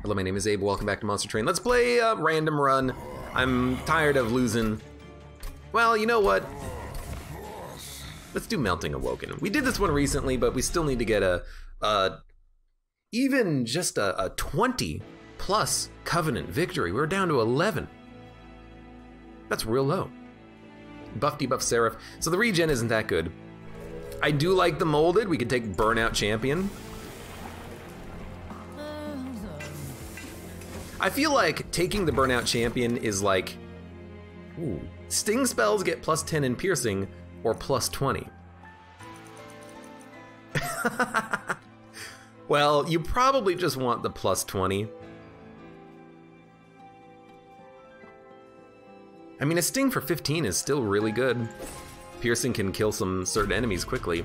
Hello, my name is Abe. Welcome back to Monster Train. Let's play a random run. I'm tired of losing. Well, you know what? Let's do Melting Awoken. We did this one recently, but we still need to get even just a 20 plus Covenant victory. We're down to 11. That's real low. Buff, debuff, Seraph. So the regen isn't that good. I do like the molded. We could take Burnout Champion. I feel like taking the Burnout Champion is like, ooh, Sting spells get plus 10 in piercing or plus 20. Well, you probably just want the plus 20. I mean, a Sting for 15 is still really good. Piercing can kill some certain enemies quickly.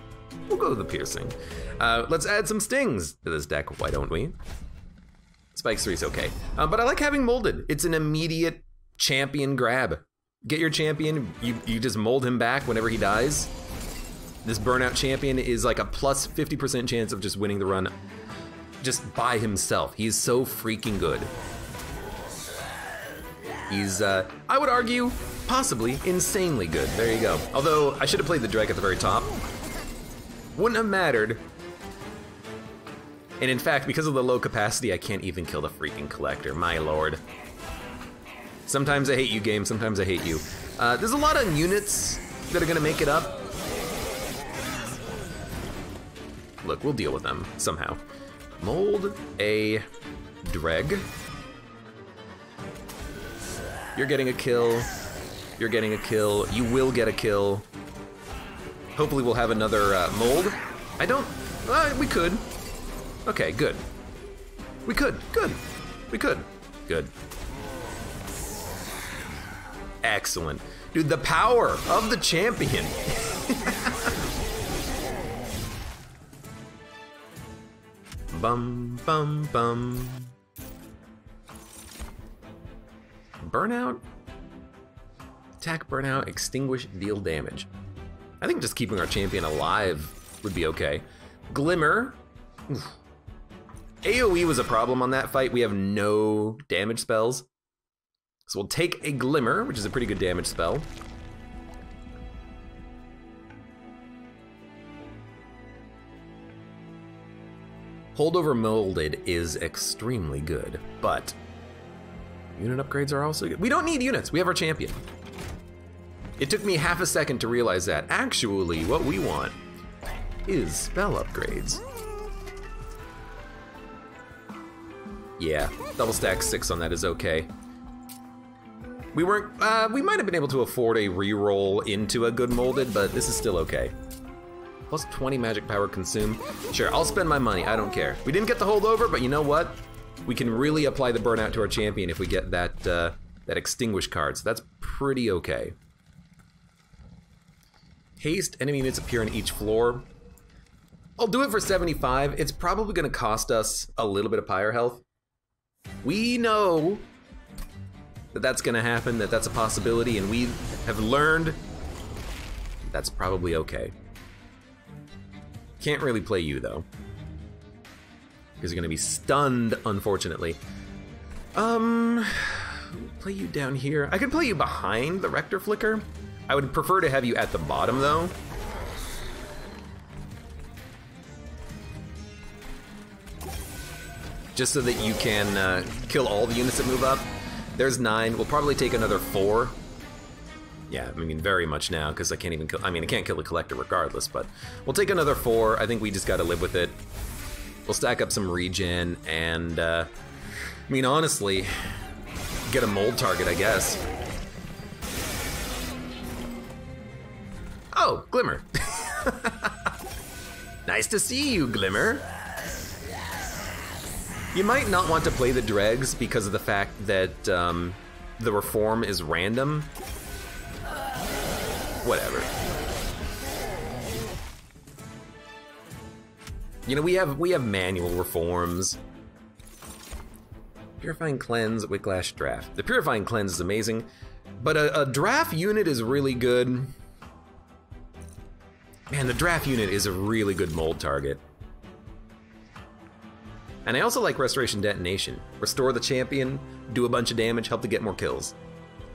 We'll go with the Piercing. Let's add some Stings to this deck, why don't we? Spikes 3 is okay. But I like having molded. It's an immediate champion grab. Get your champion, you just mold him back whenever he dies. This Burnout Champion is like a plus 50% chance of just winning the run just by himself. He's so freaking good. He's, I would argue, possibly insanely good. There you go. Although, I should have played the Dreg at the very top. Wouldn't have mattered. And in fact, because of the low capacity, I can't even kill the freaking Collector, my lord. Sometimes I hate you, game, sometimes I hate you. There's a lot of units that are gonna make it up. Look, we'll deal with them somehow. Mold a Dreg. You're getting a kill. You're getting a kill. You will get a kill. Hopefully we'll have another mold. I don't, we could. Okay, good. We could, good. We could, good. Excellent. Dude, the power of the champion. Bum, bum, bum. Burnout? Attack, burnout, extinguish, deal damage. I think just keeping our champion alive would be okay. Glimmer. Oof. AoE was a problem on that fight. We have no damage spells. So we'll take a Glimmer, which is a pretty good damage spell. Holdover Molded is extremely good, but unit upgrades are also good. We don't need units, we have our champion. It took me half a second to realize that. Actually, what we want is spell upgrades. Yeah, double stack 6 on that is okay. We weren't, we might have been able to afford a reroll into a good molded, but this is still okay. Plus 20 magic power consume. Sure, I'll spend my money, I don't care. We didn't get the holdover, but you know what? We can really apply the burnout to our champion if we get that, that extinguish card, so that's pretty okay. Haste, enemy units appear on each floor. I'll do it for 75. It's probably gonna cost us a little bit of pyre health. We know that that's gonna happen, that that's a possibility, and we have learned that's probably okay. Can't really play you though, because you're gonna be stunned, unfortunately. Play you down here. I could play you behind the Rector Flicker. I would prefer to have you at the bottom though. Just so that you can kill all the units that move up. There's 9, we'll probably take another 4. Yeah, I mean, very much now, because I can't even kill, I mean, I can't kill the Collector regardless, but we'll take another 4. I think we just gotta live with it. We'll stack up some regen, and, I mean, honestly, get a mold target, I guess. Oh, Glimmer. Nice to see you, Glimmer. You might not want to play the dregs because of the fact that the reform is random. Whatever. You know, we have manual reforms. Purifying Cleanse, Whiplash, Draft. The Purifying Cleanse is amazing, but a draft unit is really good. Man, the draft unit is a really good mold target. And I also like Restoration Detonation. Restore the champion, do a bunch of damage, help to get more kills.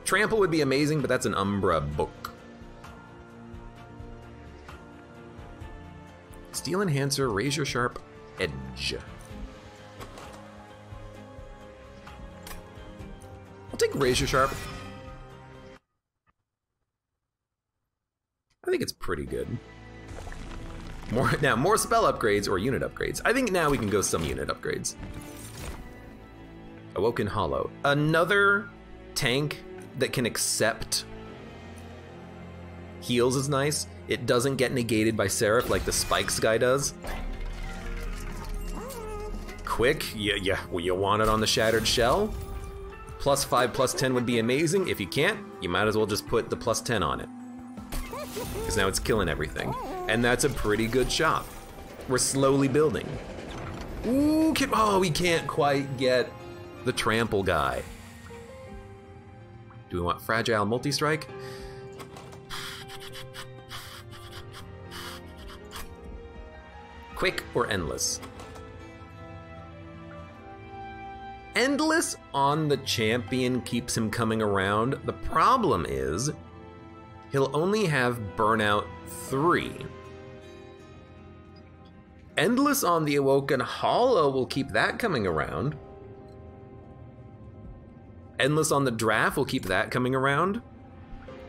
Trample would be amazing, but that's an Umbra book. Steel Enhancer, Razorsharp, Edge. I'll take Razorsharp. I think it's pretty good. More spell upgrades or unit upgrades. I think now we can go some unit upgrades. Awoken Hollow. Another tank that can accept heals is nice. It doesn't get negated by Seraph like the Spikes guy does. Quick, yeah, well, you want it on the Shattered Shell? +5, +10 would be amazing. If you can't, you might as well just put the +10 on it. Because now it's killing everything. And that's a pretty good shot. We're slowly building. Ooh, oh, we can't quite get the Trample guy. Do we want Fragile Multi-Strike? Quick or Endless? Endless on the champion keeps him coming around. The problem is, he'll only have Burnout 3. Endless on the Awoken Hollow will keep that coming around. Endless on the Draft will keep that coming around.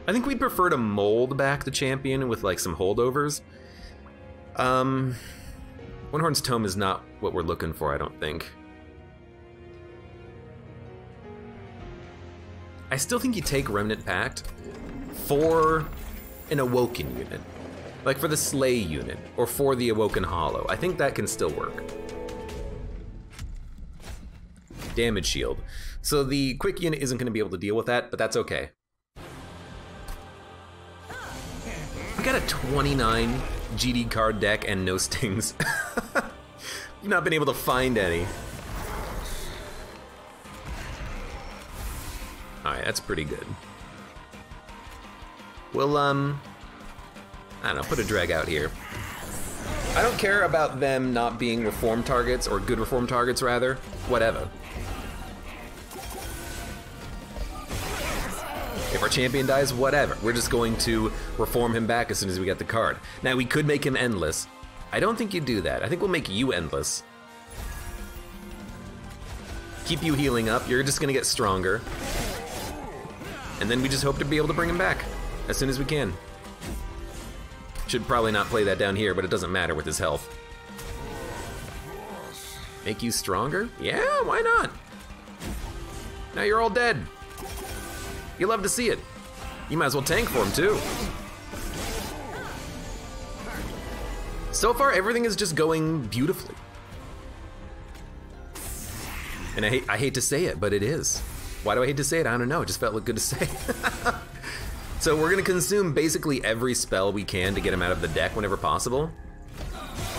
I think we'd prefer to mold back the champion with like some holdovers. One Horn's Tome is not what we're looking for, I don't think. I still think you take Remnant Pact for an Awoken unit. Like for the Slay unit, or for the Awoken Hollow. I think that can still work. Damage Shield. So the quick unit isn't going to be able to deal with that, but that's okay. We got a 29 GD card deck and no stings. You've not been able to find any. Alright, that's pretty good. We'll, I don't know, put a drag out here. I don't care about them not being reform targets, or good reform targets, rather. Whatever. If our champion dies, whatever. We're just going to reform him back as soon as we get the card. Now, we could make him endless. I don't think you do that. I think we'll make you endless. Keep you healing up. You're just gonna get stronger. And then we just hope to be able to bring him back as soon as we can. Should probably not play that down here, but it doesn't matter with his health. Make you stronger? Yeah, why not? Now you're all dead. You love to see it. You might as well tank for him too. So far, everything is just going beautifully. And I hate to say it, but it is. Why do I hate to say it? I don't know, it just felt good to say. So we're gonna consume basically every spell we can to get him out of the deck whenever possible.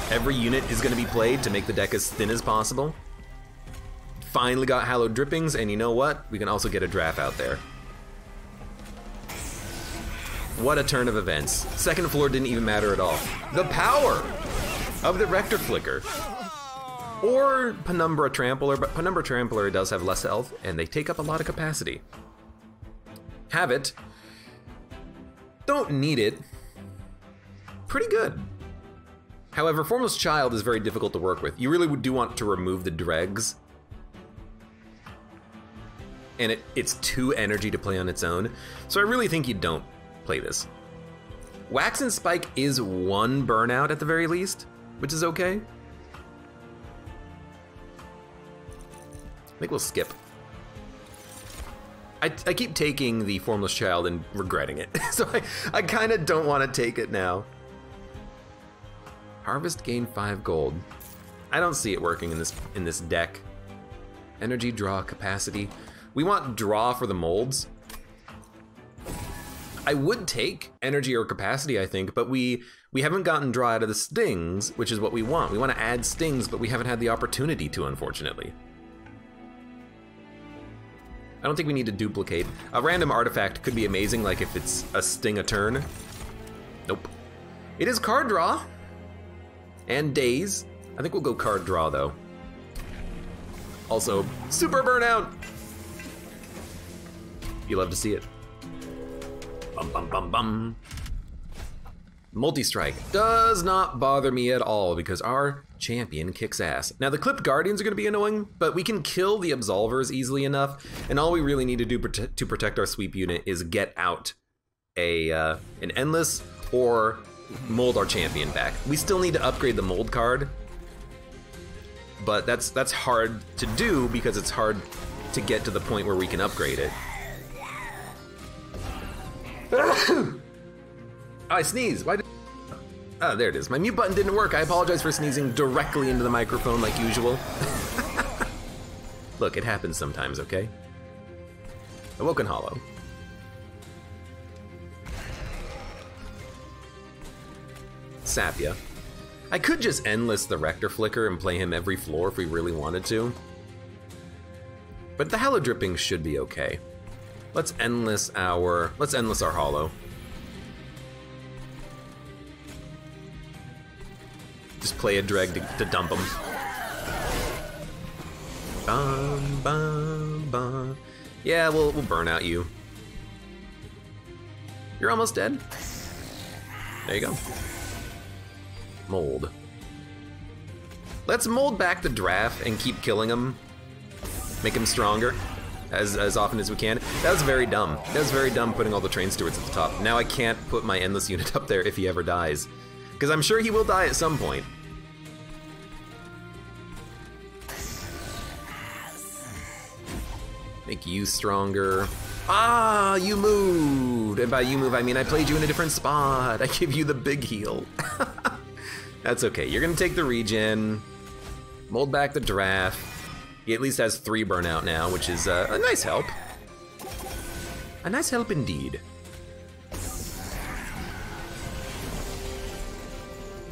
Every unit is gonna be played to make the deck as thin as possible. Finally got Hallowed Drippings, and you know what? We can also get a draft out there. What a turn of events. Second floor didn't even matter at all. The power of the Rector Flicker. Or Penumbra Trampler, but Penumbra Trampler does have less health, and they take up a lot of capacity. Have it. Don't need it. Pretty good. However, Formless Child is very difficult to work with. You really do want to remove the dregs. And it's 2 energy to play on its own, so I really think you don't play this. Wax and Spike is 1 burnout at the very least, which is okay. I think we'll skip. I keep taking the Formless Child and regretting it, so I kind of don't want to take it now. Harvest, gain 5 gold. I don't see it working in this deck. Energy, draw, capacity. We want draw for the molds. I would take energy or capacity, I think, but we haven't gotten draw out of the stings, which is what we want. We want to add stings, but we haven't had the opportunity to, unfortunately. I don't think we need to duplicate. A random artifact could be amazing, like if it's a sting a turn. Nope. It is card draw. And days. I think we'll go card draw, though. Also, super burnout! You love to see it. Bum bum bum bum. Multi-strike does not bother me at all because our champion kicks ass. Now the clipped guardians are gonna be annoying, but we can kill the absolvers easily enough, and all we really need to do to protect our sweep unit is get out an endless or mold our champion back. We still need to upgrade the mold card, but that's hard to do because it's hard to get to the point where we can upgrade it. I sneeze. Why did... Oh, there it is. My mute button didn't work. I apologize for sneezing directly into the microphone like usual. Look, it happens sometimes, okay? Awoken Hollow. Sapia. I could just endless the Rector Flicker and play him every floor if we really wanted to. But the Hallow Dripping should be okay. Let's endless our Hollow. Just play a dreg to dump him. Bum, bum, bum. Yeah, we'll burn out you. You're almost dead. There you go. Mold. Let's mold back the draft and keep killing him. Make him stronger as often as we can. That was very dumb. That was very dumb putting all the train stewards at the top. Now I can't put my endless unit up there if he ever dies. Because I'm sure he will die at some point. Make you stronger. Ah, you moved! And by you move, I mean I played you in a different spot. I give you the big heal. That's okay. You're gonna take the regen, mold back the draft. He at least has 3 burnout now, which is a nice help. A nice help indeed.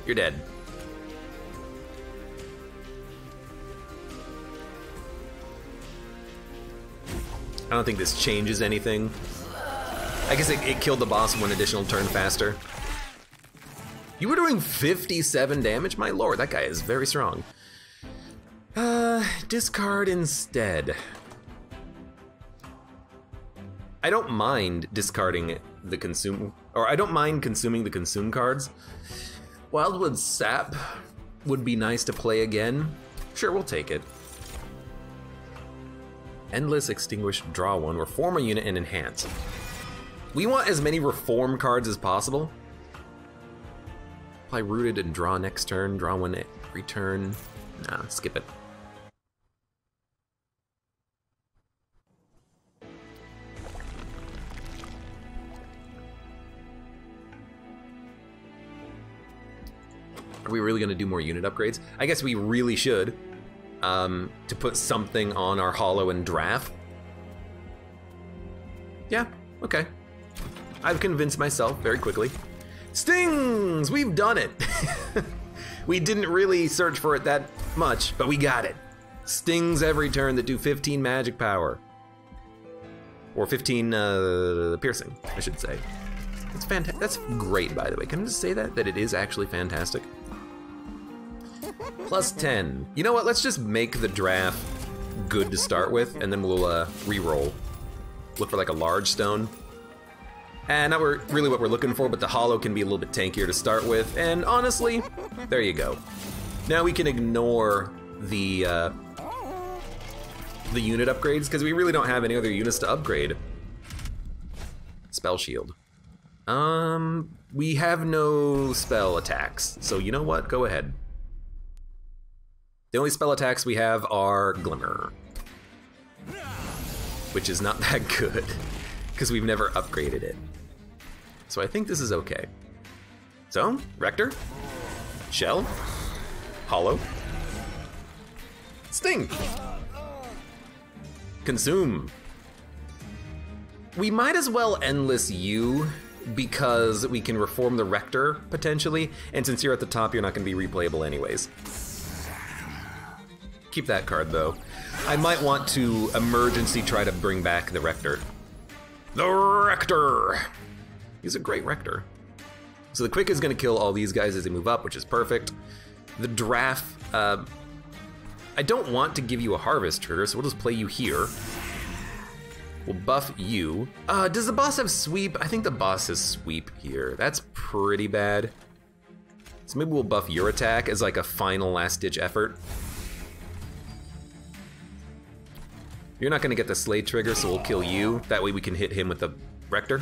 You're dead. I don't think this changes anything. I guess it killed the boss 1 additional turn faster. You were doing 57 damage? My lord, that guy is very strong. Discard instead. I don't mind discarding the consume, or I don't mind consuming the consume cards. Wildwood Sap would be nice to play again. Sure, we'll take it. Endless Extinguish, draw 1, reform a unit, and enhance. We want as many reform cards as possible. Apply Rooted and draw next turn, draw 1 every turn. Nah, skip it. Are we really gonna do more unit upgrades? I guess we really should. To put something on our Hollow and draft. Yeah, okay. I've convinced myself very quickly. Stings! We've done it! We didn't really search for it that much, but we got it. Stings every turn that do 15 magic power. Or 15 piercing, I should say. That's fantastic. That's great, by the way. Can I just say that it is actually fantastic? Plus 10. You know what? Let's just make the draft good to start with, and then we'll re-roll. Look for like a large stone. And not really what we're looking for, but the Hollow can be a little bit tankier to start with. And honestly, there you go. Now we can ignore the unit upgrades because we really don't have any other units to upgrade. Spell Shield. We have no spell attacks, so you know what? Go ahead. The only spell attacks we have are Glimmer, which is not that good because we've never upgraded it. So I think this is okay. So, Rector, Shell, Hollow, Sting, Consume. We might as well endless you because we can reform the Rector potentially, and since you're at the top, you're not going to be replayable anyways. Keep that card though. I might want to emergency try to bring back the Rector. The Rector! He's a great Rector. So the Quick is gonna kill all these guys as they move up, which is perfect. The draft, I don't want to give you a harvest trigger, so we'll just play you here. We'll buff you. Does the boss have sweep? I think the boss has sweep here. That's pretty bad. So maybe we'll buff your attack as like a final last-ditch effort. You're not gonna get the Slay trigger, so we'll kill you. That way we can hit him with the Rector.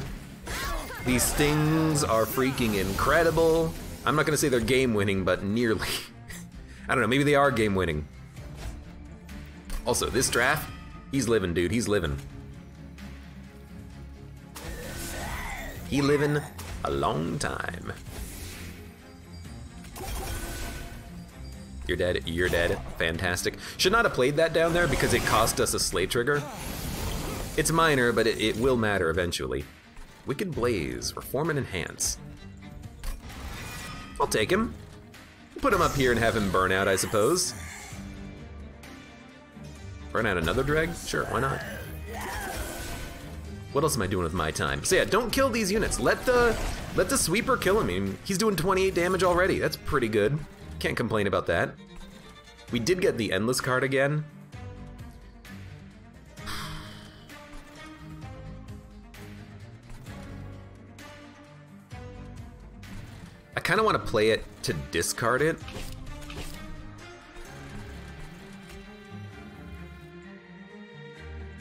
These stings are freaking incredible. I'm not gonna say they're game-winning, but nearly. I don't know, maybe they are game-winning. Also, this draft, he's living, dude, he's living. He living a long time. You're dead, you're dead, fantastic. Should not have played that down there because it cost us a Slay trigger. It's minor, but it will matter eventually. Wicked Blaze, Reform and Enhance. I'll take him. We'll put him up here and have him burn out, I suppose. Burn out another dreg? Sure, why not? What else am I doing with my time? So yeah, don't kill these units. Let the sweeper kill him. I mean, he's doing 28 damage already. That's pretty good. Can't complain about that. We did get the Endless card again. I kind of want to play it to discard it.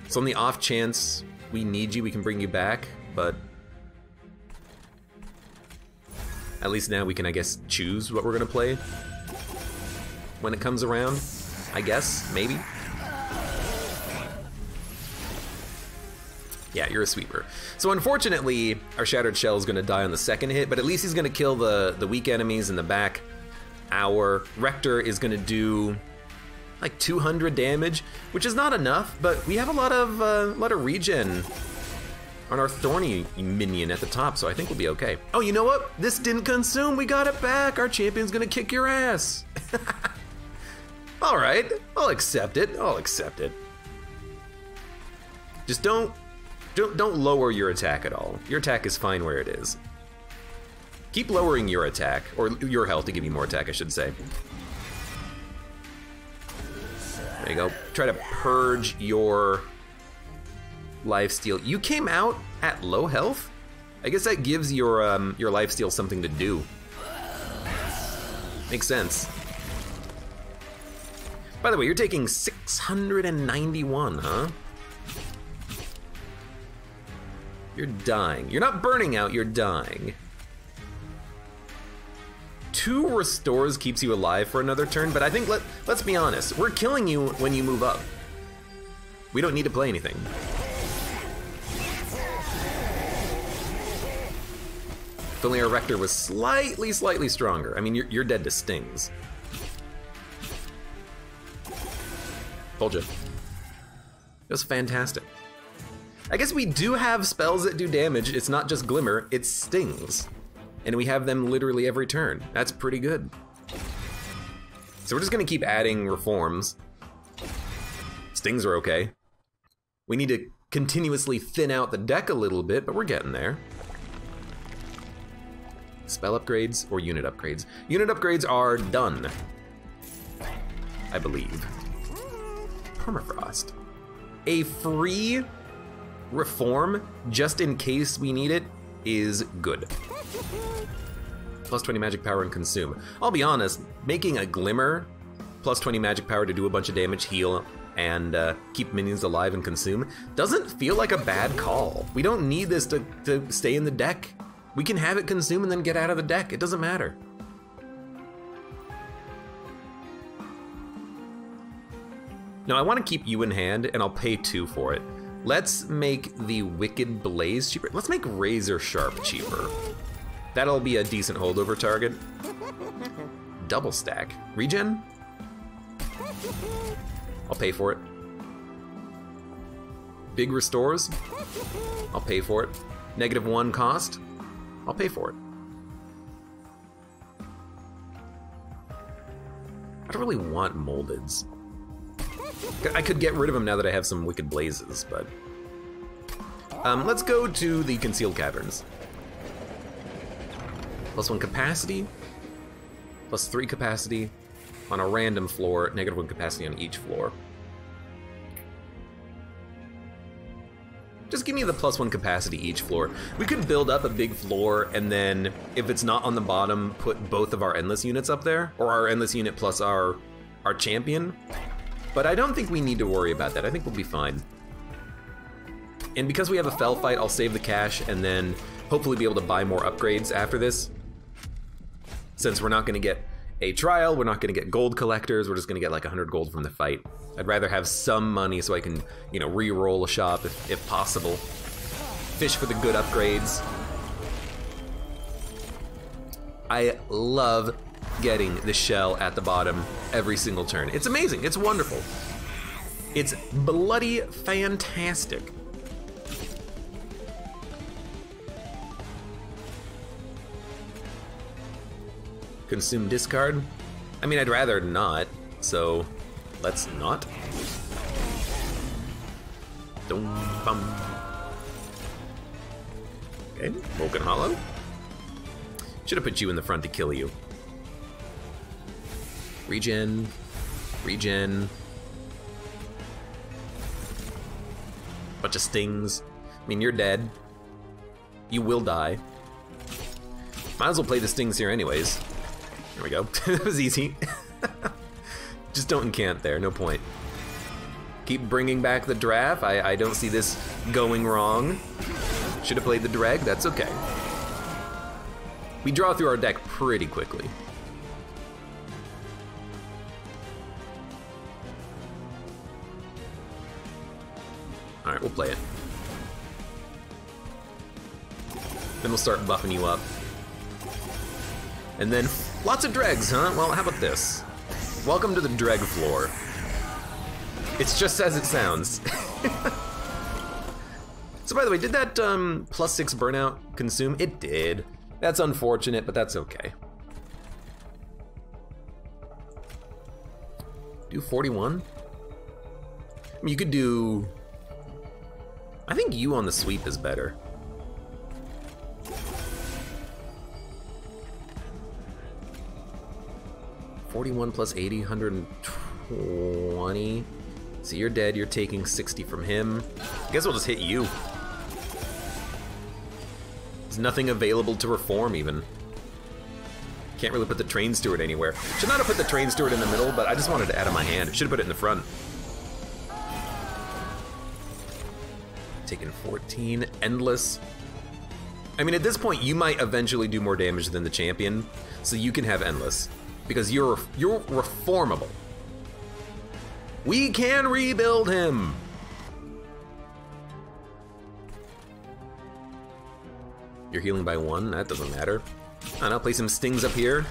So on the off chance we need you, we can bring you back, but at least now we can, I guess, choose what we're gonna play when it comes around, I guess, maybe. Yeah, you're a sweeper. So unfortunately, our Shattered Shell is gonna die on the second hit, but at least he's gonna kill the weak enemies in the back. Our Rector is gonna do like 200 damage, which is not enough, but we have a lot of regen on our Thorny minion at the top, so I think we'll be okay. Oh, you know what? This didn't consume, we got it back. Our champion's gonna kick your ass. All right, I'll accept it, I'll accept it. Just don't lower your attack at all. Your attack is fine where it is. Keep lowering your attack, or your health to give you more attack, I should say. There you go. Try to purge your lifesteal. You came out at low health? I guess that gives your lifesteal something to do. Makes sense. By the way, you're taking 691, huh? You're dying. You're not burning out, you're dying. 2 restores keeps you alive for another turn, but I think let's be honest, we're killing you when you move up. We don't need to play anything. If only our Rector was slightly stronger. I mean, you're dead to stings. Told you. It was fantastic. I guess we do have spells that do damage. It's not just Glimmer, it's stings. And we have them literally every turn. That's pretty good. So we're just gonna keep adding reforms. Stings are okay. We need to continuously thin out the deck a little bit, but we're getting there. Spell upgrades or unit upgrades? Unit upgrades are done, I believe. Permafrost. A free reform, just in case we need it, is good. Plus 20 magic power and consume. I'll be honest, making a Glimmer plus 20 magic power to do a bunch of damage, heal, and keep minions alive and consume doesn't feel like a bad call. We don't need this to stay in the deck. We can have it consume and then get out of the deck. It doesn't matter. No, I want to keep you in hand, and I'll pay 2 for it. Let's make the Wicked Blaze cheaper. Let's make Razorsharp cheaper. That'll be a decent holdover target. Double stack. Regen? I'll pay for it. Big restores? I'll pay for it. -1 cost? I'll pay for it. I don't really want Moldeds. I could get rid of them now that I have some Wicked Blazes, but... let's go to the Concealed Caverns. +1 capacity, +3 capacity, on a random floor, -1 capacity on each floor. Just give me the +1 capacity each floor. We could build up a big floor, and then if it's not on the bottom, put both of our endless units up there, or our endless unit plus our champion. But I don't think we need to worry about that. I think we'll be fine. And because we have a fell fight, I'll save the cash and then hopefully be able to buy more upgrades after this. Since we're not gonna get a trial, we're not gonna get gold collectors, we're just gonna get like 100 gold from the fight. I'd rather have some money so I can, you know, re-roll a shop if possible. Fish for the good upgrades. I love getting the shell at the bottom every single turn. It's amazing, it's wonderful. It's bloody fantastic. Consume discard? I mean, I'd rather not, so let's not. Dum-bum. Okay, Broken Hollow. Should have put you in the front to kill you. Regen, regen. Bunch of stings. I mean, you're dead. You will die. Might as well play the stings here anyways. There we go. That was easy. Just don't incant there, no point. Keep bringing back the draft. I don't see this going wrong. Should have played the drag, that's okay. We draw through our deck pretty quickly. All right, we'll play it. Then we'll start buffing you up. And then, lots of dregs, huh? Well, how about this? Welcome to the dreg floor. It's just as it sounds. So by the way, did that +6 burnout consume? It did. That's unfortunate, but that's okay. Do 41? I mean, you could do... I think you on the sweep is better. $41 + 80, 120. So you're dead, you're taking 60 from him. I guess we'll just hit you. There's nothing available to reform even. Can't really put the train steward anywhere. Should not have put the train steward in the middle, but I just wanted to add in my hand. Should have put it in the front. Taking 14, endless. I mean, at this point, you might eventually do more damage than the champion, so you can have endless. Because you're reformable. We can rebuild him! You're healing by 1, that doesn't matter. I don't know, play some stings up here.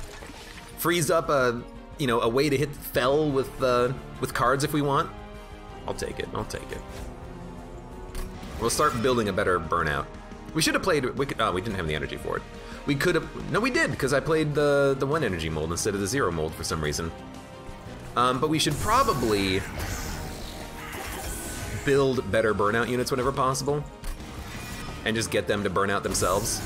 Freeze up a way to hit fell with cards if we want. I'll take it, I'll take it. We'll start building a better burnout. We should have played Wicked. Oh, we didn't have the energy for it. We could have. No, we did, because I played the 1 energy mold instead of the 0 mold for some reason. But we should probably build better burnout units whenever possible, and just get them to burn out themselves.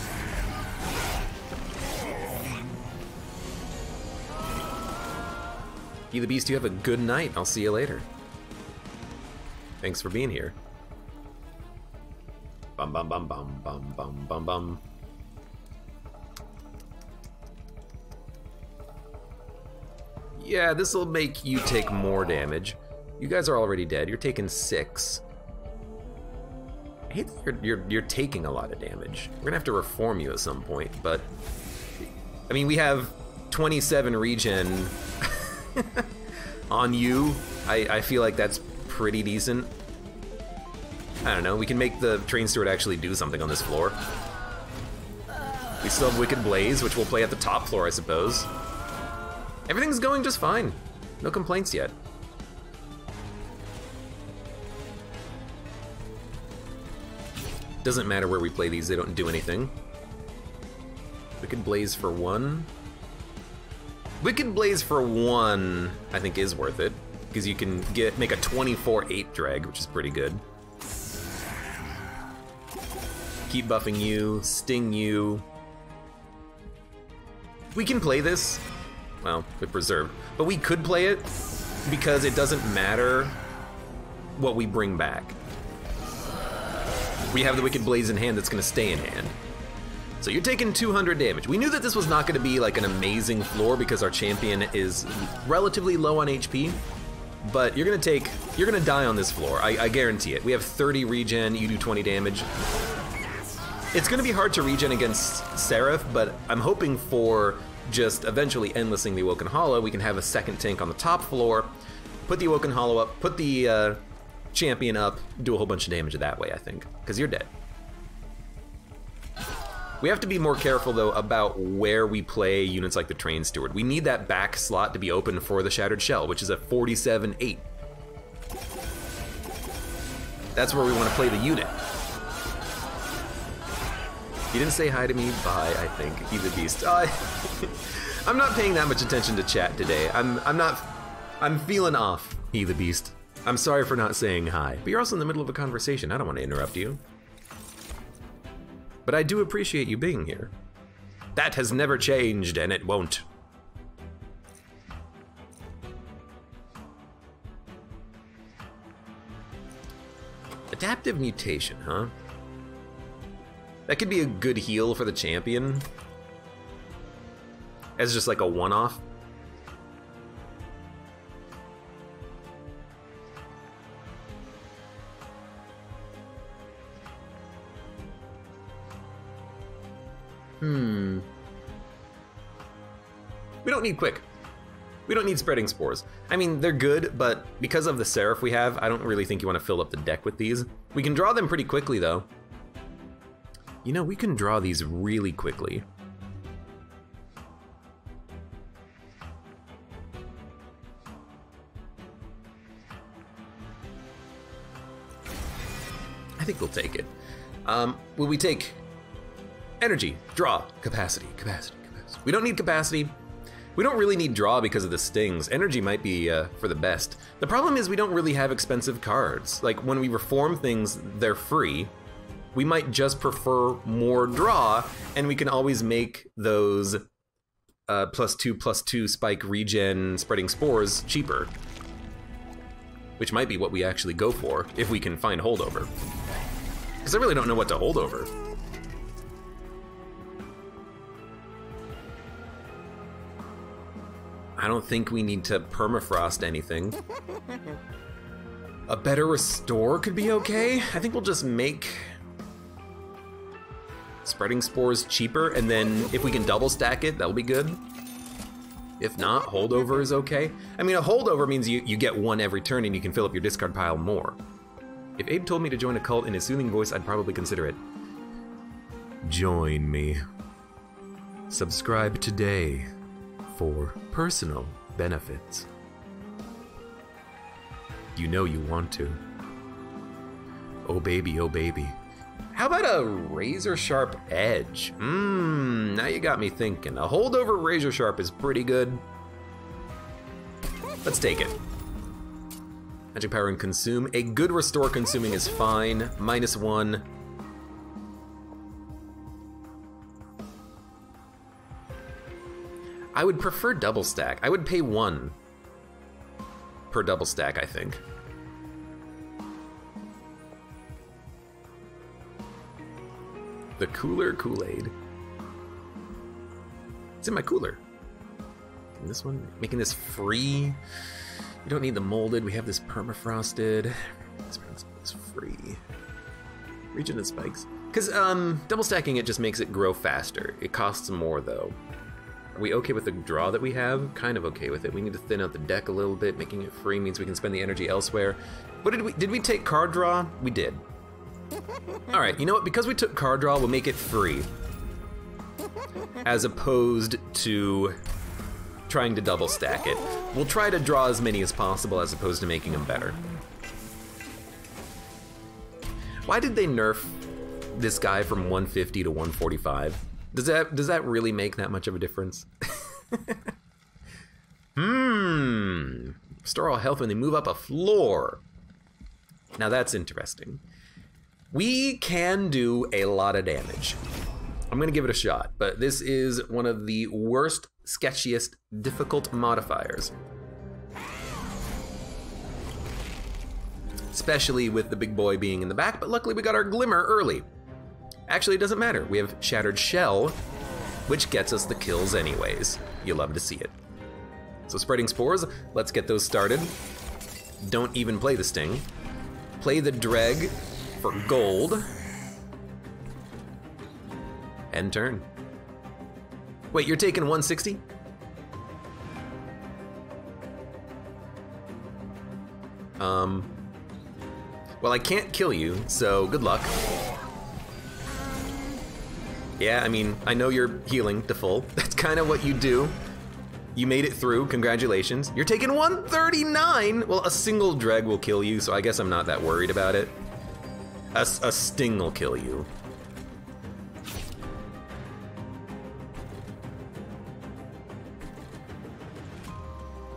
Be the Beast, you have a good night. I'll see you later. Thanks for being here. Bum bum bum bum bum bum bum bum. Yeah, this will make you take more damage. You guys are already dead. You're taking 6. I hate that you're taking a lot of damage. We're gonna have to reform you at some point, but I mean, we have 27 regen on you. I feel like that's pretty decent. I don't know, we can make the train steward actually do something on this floor. We still have Wicked Blaze, which we'll play at the top floor, I suppose. Everything's going just fine. No complaints yet. Doesn't matter where we play these, they don't do anything. Wicked Blaze for 1. Wicked Blaze for 1, I think, is worth it, because you can make a 24/8 drag, which is pretty good. Keep buffing you, sting you. We can play this. well, with preserved. But we could play it because it doesn't matter what we bring back. We have the Wicked Blaze in hand that's gonna stay in hand. So you're taking 200 damage. We knew that this was not gonna be like an amazing floor because our champion is relatively low on HP, but you're gonna die on this floor, I guarantee it. We have 30 regen, you do 20 damage. It's gonna be hard to regen against Seraph, but I'm hoping for just eventually endlessing the Awoken Hollow. We can have a second tank on the top floor, put the Awoken Hollow up, put the champion up, do a whole bunch of damage that way, I think, because you're dead. We have to be more careful, though, about where we play units like the Train Steward. We need that back slot to be open for the Shattered Shell, which is a 47-8. That's where we want to play the unit. You didn't say hi to me? Bye, I think. He's a beast. I'm not paying that much attention to chat today. I'm feeling off, he the beast. I'm sorry for not saying hi, but you're also in the middle of a conversation. I don't want to interrupt you. But I do appreciate you being here. That has never changed, and it won't. Adaptive mutation, huh? That could be a good heal for the champion. As just like a one-off. We don't need quick. We don't need spreading spores. I mean, they're good, but because of the Seraph we have, I don't really think you want to fill up the deck with these. We can draw them pretty quickly, though. You know, we can draw these really quickly. I think we'll take it. Will we take energy, draw, capacity? We don't need capacity. We don't really need draw because of the stings. Energy might be for the best. The problem is we don't really have expensive cards. Like when we reform things, they're free. We might just prefer more draw, and we can always make those +2/+2 spike regen spreading spores cheaper. Which might be what we actually go for if we can find holdover. Because I really don't know what to hold over. I don't think we need to permafrost anything. A better restore could be okay. I think we'll just make spreading spores cheaper, and then if we can double stack it, that'll be good. If not, holdover is okay. I mean, a holdover means you get one every turn and you can fill up your discard pile more. If Abe told me to join a cult in his soothing voice, I'd probably consider it. Join me. Subscribe today for personal benefits. You know you want to. Oh baby, oh baby. How about a Razorsharp Edge? Now you got me thinking. A holdover Razorsharp is pretty good. Let's take it. Magic power and consume. A good restore consuming is fine. -1. I would prefer double stack. I would pay 1 per double stack, I think. The cooler Kool-Aid. It's in my cooler. And this one, making this free. We don't need the molded. We have this permafrosted. This one's free. Regen and spikes. Because double stacking it just makes it grow faster. It costs more though. Are we okay with the draw that we have? Kind of okay with it. We need to thin out the deck a little bit. Making it free means we can spend the energy elsewhere. What did we take card draw? We did. Alright, you know what? Because we took card draw, we'll make it free. As opposed to trying to double stack it. We'll try to draw as many as possible as opposed to making them better. Why did they nerf this guy from 150 to 145? Does that really make that much of a difference? Restore all health when they move up a floor. Now that's interesting. We can do a lot of damage. I'm gonna give it a shot, but this is one of the worst sketchiest, difficult modifiers. Especially with the big boy being in the back, but luckily we got our Glimmer early. Actually, it doesn't matter. We have Shattered Shell, which gets us the kills anyways. You love to see it. So Spreading Spores, let's get those started. Don't even play the Sting. Play the Dreg for gold. End turn. Wait, you're taking 160? Well, I can't kill you, so good luck. Yeah, I mean, I know you're healing to full. That's kind of what you do. You made it through, congratulations. You're taking 139? Well, a single Dreg will kill you, so I guess I'm not that worried about it. A Sting will kill you.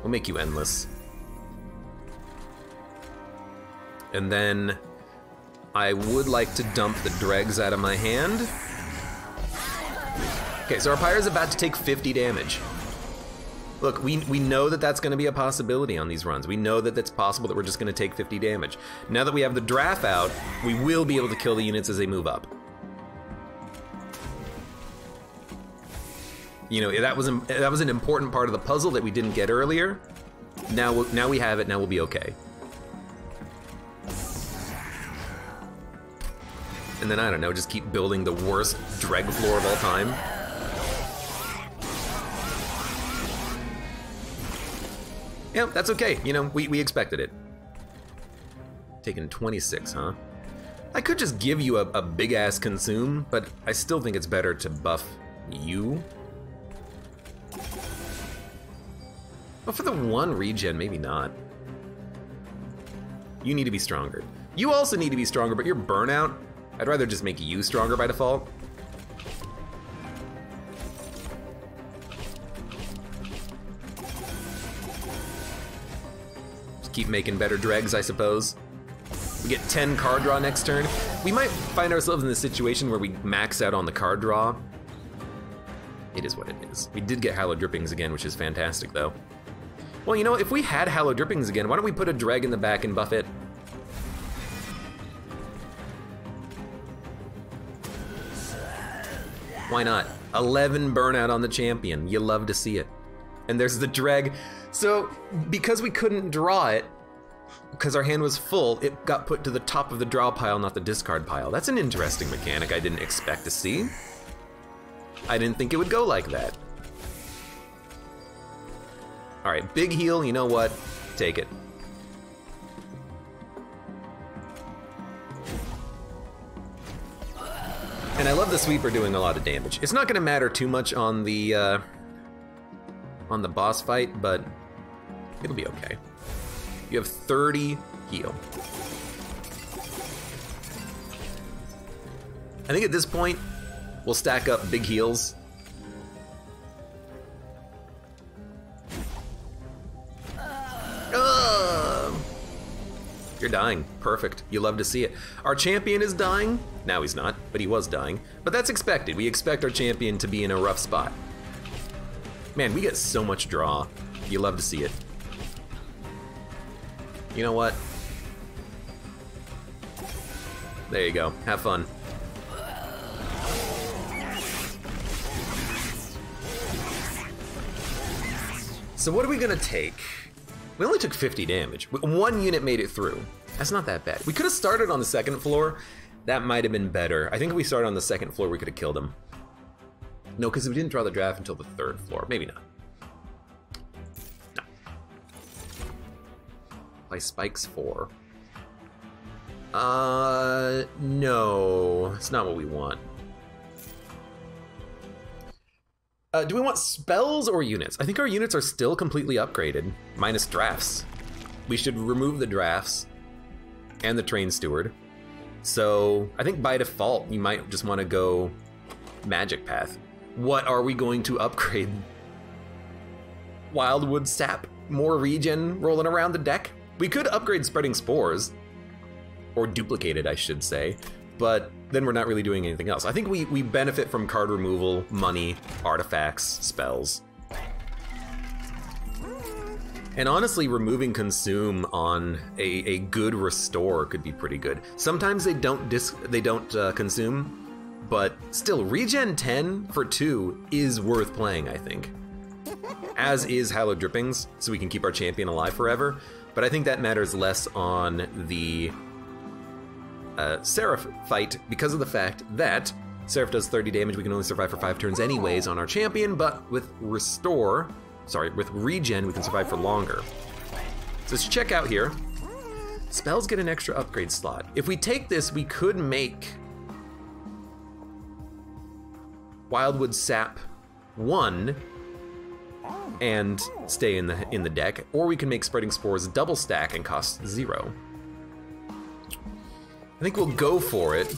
We'll make you endless. And then I would like to dump the dregs out of my hand. Okay, so our Pyre's about to take 50 damage. Look, we know that that's gonna be a possibility on these runs. We know that it's possible that we're just gonna take 50 damage. Now that we have the draft out, we will be able to kill the units as they move up. You know, that was an important part of the puzzle that we didn't get earlier. Now we have it, now we'll be okay. And then, I don't know, just keep building the worst dreg floor of all time. Yeah, that's okay. You know, we expected it. Taking 26, huh? I could just give you a big-ass consume, but I still think it's better to buff you. But for the one regen, maybe not. You need to be stronger. You also need to be stronger, but your burnout, I'd rather just make you stronger by default. Just keep making better dregs, I suppose. We get 10 card draw next turn. We might find ourselves in the situation where we max out on the card draw. It is what it is. We did get Hallowed Drippings again, which is fantastic, though. Well, you know, if we had Hallowed Drippings again, why don't we put a dreg in the back and buff it? Why not? 11 burnout on the champion. You love to see it. And there's the dreg. So, because we couldn't draw it, because our hand was full, it got put to the top of the draw pile, not the discard pile. That's an interesting mechanic I didn't expect to see. I didn't think it would go like that. All right, big heal, you know what? Take it. And I love the sweeper doing a lot of damage. It's not gonna matter too much on the boss fight, but it'll be okay. You have 30 heal. I think at this point, we'll stack up big heals. You're dying. Perfect. You love to see it. Our champion is dying. Now he's not, but he was dying. But that's expected. We expect our champion to be in a rough spot. Man, we get so much draw. You love to see it. You know what? There you go. Have fun. So what are we gonna take? We only took 50 damage. One unit made it through. That's not that bad. We could have started on the second floor. That might have been better. I think if we started on the second floor, we could have killed him. No, because we didn't draw the draft until the third floor. Maybe not. No. Play spikes 4. No. It's not what we want. Do we want spells or units? I think our units are still completely upgraded, minus drafts. We should remove the drafts and the train steward. So I think by default, you might just want to go magic path. What are we going to upgrade? Wildwood sap, more regen rolling around the deck? We could upgrade spreading spores, or duplicate it, I should say, but then we're not really doing anything else. I think we benefit from card removal, money, artifacts, spells. And honestly, removing consume on a good restore could be pretty good. Sometimes they don't consume, but still, regen 10 for 2 is worth playing, I think. As is Hallowed Drippings, so we can keep our champion alive forever. But I think that matters less on the Seraph fight because of the fact that Seraph does 30 damage. We can only survive for 5 turns anyways on our champion, but with regen, we can survive for longer. So let's check out here. Spells get an extra upgrade slot. If we take this, we could make Wildwood Sap 1 and stay in the deck, or we can make Spreading Spores double stack and cost 0. I think we'll go for it.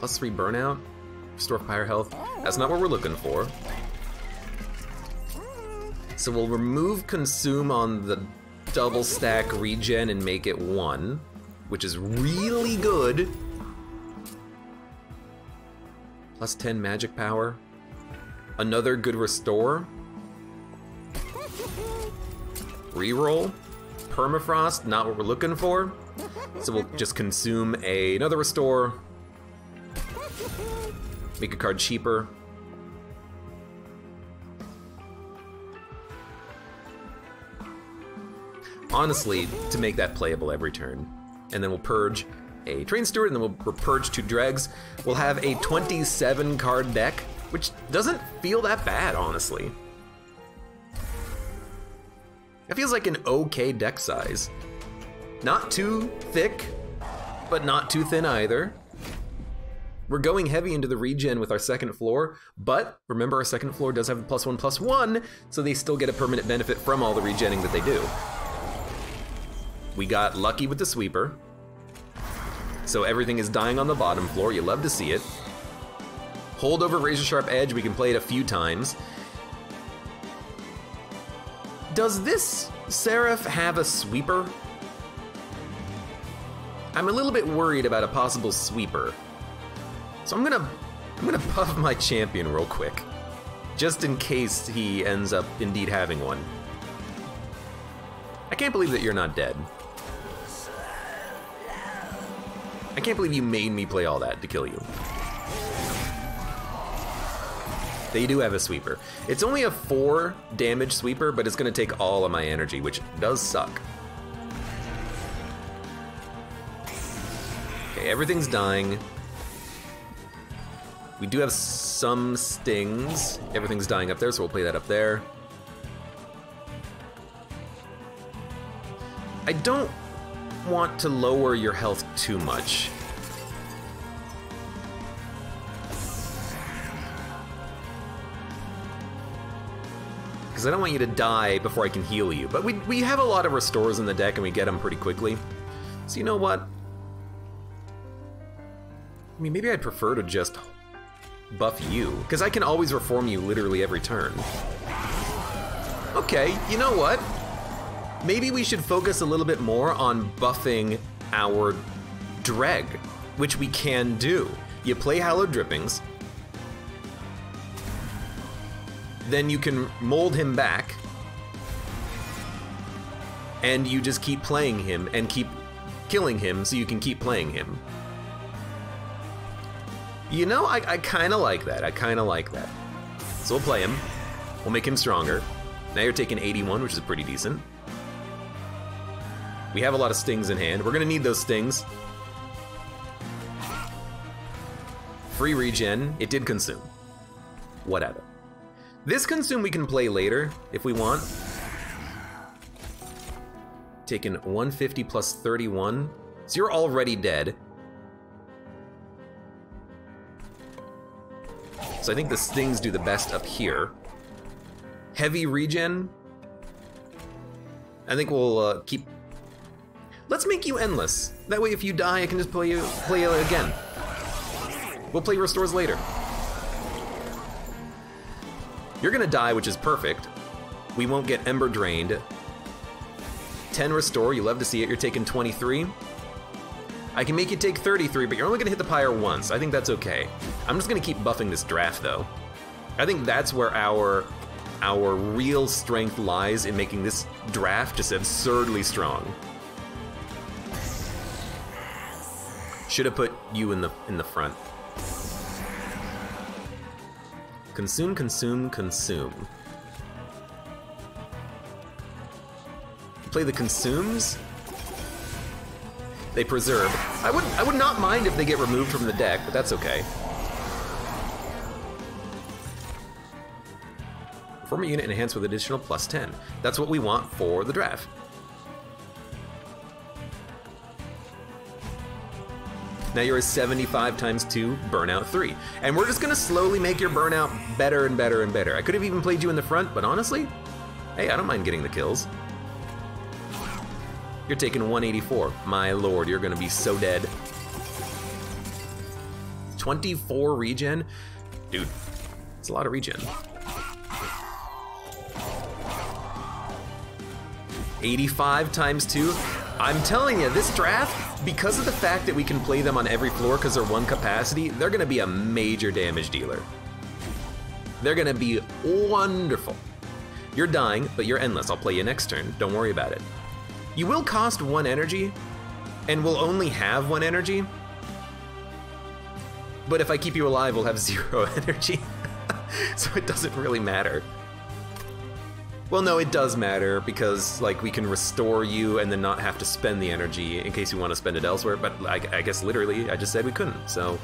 +3 burnout, restore fire health. That's not what we're looking for. So we'll remove consume on the double stack regen and make it 1, which is really good. +10 magic power. Another good restore. Reroll. Permafrost, not what we're looking for. So we'll just consume another restore. Make a card cheaper. Honestly, to make that playable every turn. And then we'll purge a Train Steward, and then we'll purge 2 Dregs. We'll have a 27 card deck, which doesn't feel that bad, honestly. It feels like an okay deck size. Not too thick, but not too thin either. We're going heavy into the regen with our second floor, but remember our second floor does have the +1/+1, so they still get a permanent benefit from all the regenning that they do. We got lucky with the sweeper. So everything is dying on the bottom floor, you love to see it. Hold over Razorsharp Edge, we can play it a few times. Does this Seraph have a sweeper? I'm a little bit worried about a possible sweeper. So I'm gonna buff my champion real quick, just in case he ends up indeed having one. I can't believe that you're not dead. I can't believe you made me play all that to kill you. They do have a sweeper. It's only a 4 damage sweeper, but it's gonna take all of my energy, which does suck. Okay, everything's dying. We do have some stings. Everything's dying up there, so we'll play that up there. I don't want to lower your health too much. Because I don't want you to die before I can heal you. But we have a lot of restores in the deck and we get them pretty quickly. So you know what? I mean, maybe I'd prefer to just buff you, because I can always reform you literally every turn. Okay, you know what? Maybe we should focus a little bit more on buffing our Dreg, which we can do. You play Hallowed Drippings, then you can mold him back, and you just keep playing him and keep killing him so you can keep playing him. You know, I kinda like that. I kinda like that. So we'll play him. We'll make him stronger. Now you're taking 81, which is pretty decent. We have a lot of stings in hand. We're gonna need those stings. Free regen. It did consume. Whatever. This consume we can play later if we want. Taking 150 plus 31. So you're already dead. So I think the stings do the best up here. Heavy regen. I think we'll keep... Let's make you endless. That way if you die, I can just play you again. We'll play restores later. You're gonna die, which is perfect. We won't get Ember drained. 10 restore, you love to see it. You're taking 23. I can make you take 33, but you're only gonna hit the pyre once. I think that's okay. I'm just gonna keep buffing this draft though. I think that's where our our real strength lies in making this draft just absurdly strong. Should have put you in the front. Consume, consume, consume. Play the consumes. They preserve. I would not mind if they get removed from the deck, but that's okay. Form a unit enhanced with additional +10. That's what we want for the draft. Now you're a 75 times 2, burnout 3. And we're just gonna slowly make your burnout better and better and better. I could have even played you in the front, but honestly, hey, I don't mind getting the kills. You're taking 184. My lord, you're gonna be so dead. 24 regen? Dude, it's a lot of regen. 85 times 2. I'm telling you, this draft, because of the fact that we can play them on every floor because they're 1 capacity, they're gonna be a major damage dealer. They're gonna be wonderful. You're dying, but you're endless. I'll play you next turn. Don't worry about it. You will cost 1 energy, and will only have 1 energy. But if I keep you alive, we'll have 0 energy. So it doesn't really matter. Well, no, it does matter, because like we can restore you and then not have to spend the energy in case you want to spend it elsewhere, but I guess literally I just said we couldn't, so.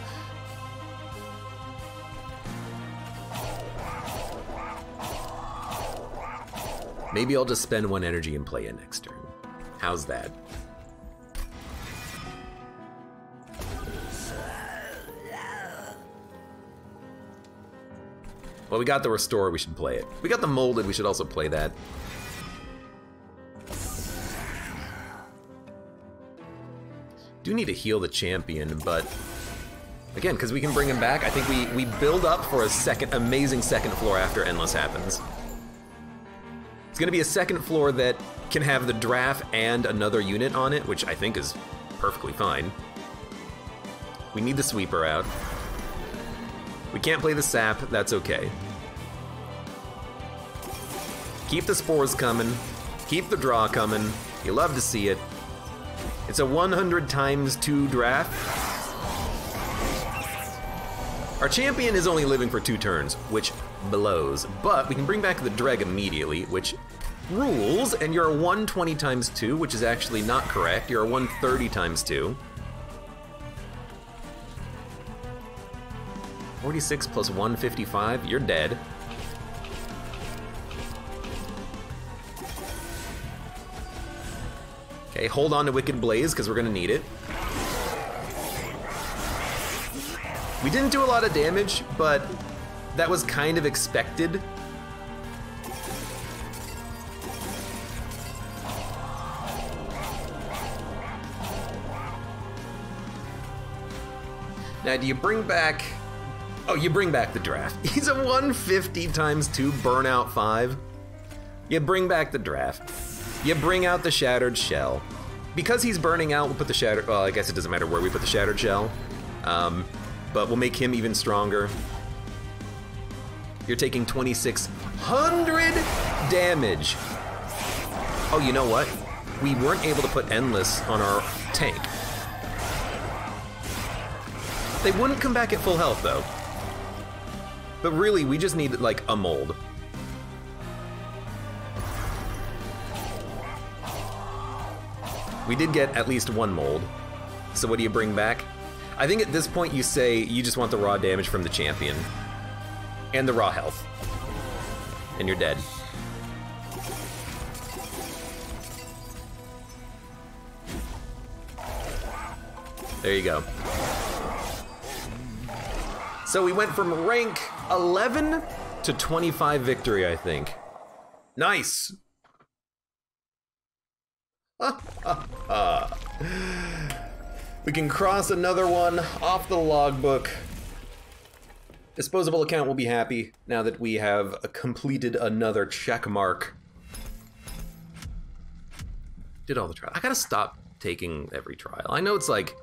Maybe I'll just spend 1 energy and play it next turn. How's that? Well, we got the restore, we should play it. We got the molded, we should also play that. Do need to heal the champion, but again, because we can bring him back, I think we build up for a amazing second floor after Endless happens. It's gonna be a second floor that can have the draft and another unit on it, which I think is perfectly fine. We need the sweeper out. We can't play the sap, that's okay. Keep the spores coming, keep the draw coming, you love to see it. It's a 100 times 2 draft. Our champion is only living for 2 turns, which blows, but we can bring back the Dreg immediately, which rules, and you're a 120 times 2, which is actually not correct. You're a 130 times 2. 46 plus 155, you're dead. Okay, hold on to Wicked Blaze, because we're gonna need it. We didn't do a lot of damage, but that was kind of expected. Now, do you bring back... Oh, you bring back the draft. He's a 150 times 2 burnout 5. You bring back the draft. You bring out the Shattered Shell. Because he's burning out, we'll put the Shattered... Well, I guess it doesn't matter where we put the Shattered Shell. But we'll make him even stronger. You're taking 2,600 damage. Oh, you know what? We weren't able to put Endless on our tank. They wouldn't come back at full health, though. But really, we just need, like, a mold. We did get at least 1 mold. So what do you bring back? I think at this point you say you just want the raw damage from the champion. And the raw health. And you're dead. There you go. So we went from rank 11 to 25 victory, I think. Nice! We can cross another one off the logbook. Disposable account will be happy now that we have completed another check mark. Did all the trials. I gotta stop taking every trial. I know it's like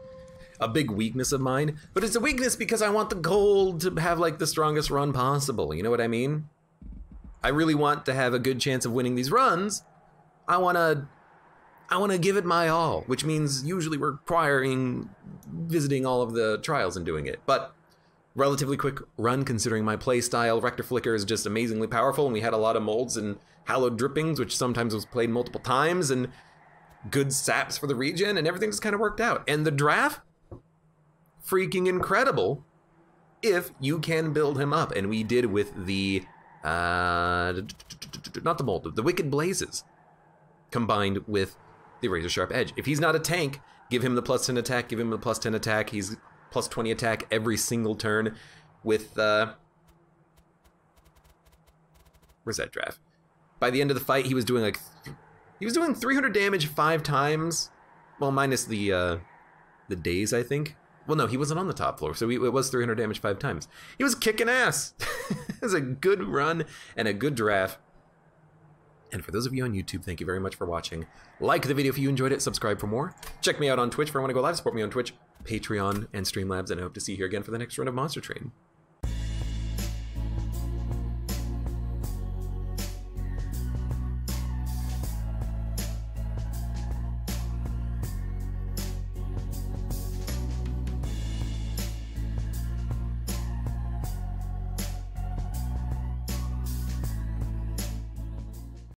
a big weakness of mine, but it's a weakness because I want the gold to have like the strongest run possible, you know what I mean? I really want to have a good chance of winning these runs, I want to give it my all, which means usually requiring visiting all of the trials and doing it. But relatively quick run considering my play style. Rector Flicker is just amazingly powerful, and we had a lot of molds and hallowed drippings, which sometimes was played multiple times, and good saps for the regen, and everything just kind of worked out. And the draft, freaking incredible if you can build him up. And we did with the, not the mold, the Wicked Blazes, combined with the Razorsharp Edge. If he's not a tank, give him the +10 attack, give him the +10 attack. He's +20 attack every single turn with, where's that draft? By the end of the fight, he was doing like, 300 damage 5 times. Well, minus the days, I think. Well, no, he wasn't on the top floor, so it was 300 damage 5 times. He was kicking ass. It was a good run and a good draft. And for those of you on YouTube, thank you very much for watching. Like the video if you enjoyed it, subscribe for more. Check me out on Twitch if I want to go live, support me on Twitch, Patreon, and Streamlabs, and I hope to see you here again for the next run of Monster Train.